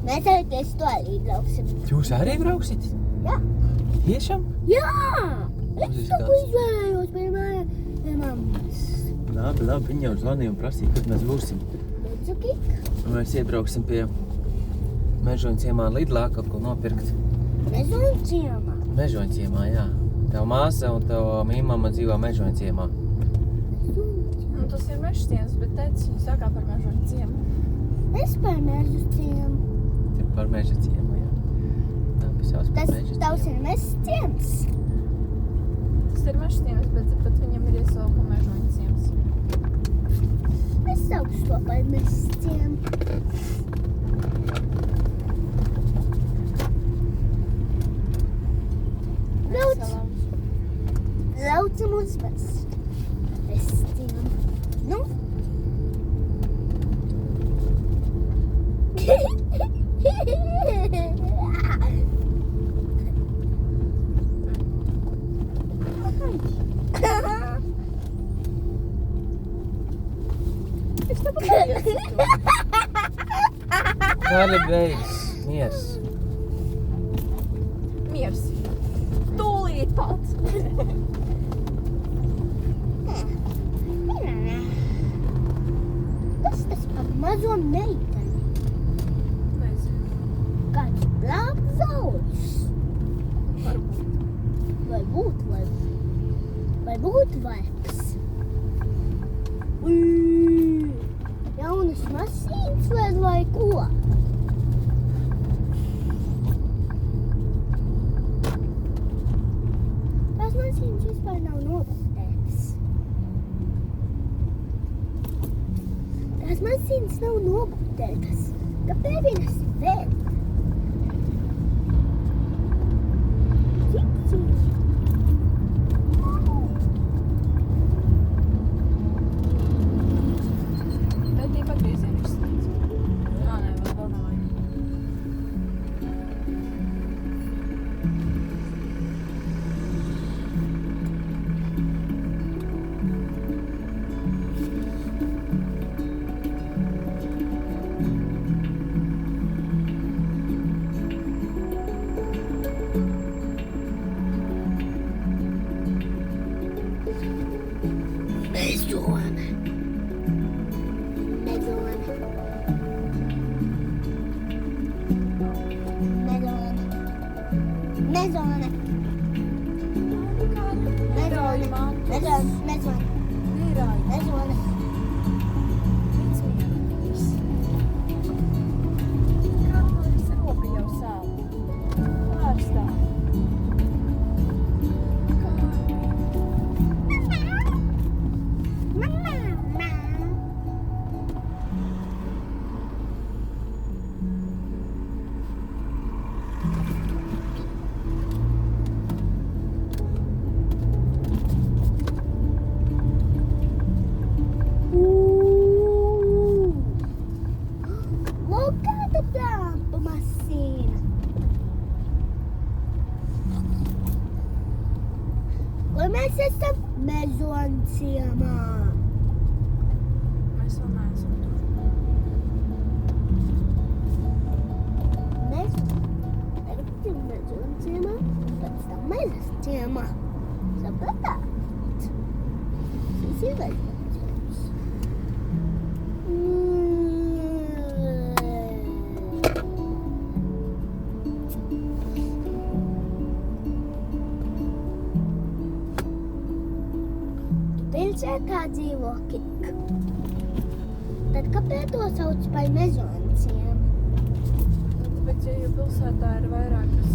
Mēs arī to arī brauksim. Jūs arī brauksit? Jā. Tiešām? Jā! Es to izvēlējos pie mammas. Labi, viņi jau zvanīja un prasīja, kad mēs būsim. Mēs iebrauksim pie Mežoņu ciemā Lidlā kaut ko nopirkt. Mežoņu ciemā? Mežoņu ciemā, jā. Tev māsa un tev mīmama dzīvo Mežoņu ciemā. Nu, tas ir Mežu ciems, bet teicis, viņa sākā par Mežoņu ciemu. Es par Mežu ciemu. Tev par Mežu ciemu, jā. Labi, sauc par Mežu ciemu. Tavs ir Mežu ciems? Tas ir Mežu ciems, bet viņam ir iesauka Mežoņu ciems. Es saukšu to par Mežu ciemu. Braucam uz Mežu ciemu. Nu? Kali beidz, miers. Miers. Tūlīt pats. Kas tas par mazo meiteni? Nezinu. Kāds blāps zauļs? Varbūt. Vai būt vaips? Jaunas mašīnas vai ko? Tās mašīnas vispār nav nobūtētas. Tās mašīnas nav nobūtētas. Kāpēc viņas vēl? Mēs esam Mežoņu ciemā. Mēs vēl neesam tur. Mēs tagad esam Mežoņu ciemā, pēc tam Mežas ciemā. Sapratāt? Tas ir Mežoņu ciems. Pilsētā dzīvo Kik. Tad kāpēc to sauc par Mežoņu ciemu? Tāpēc, ja pilsētā ir vairākas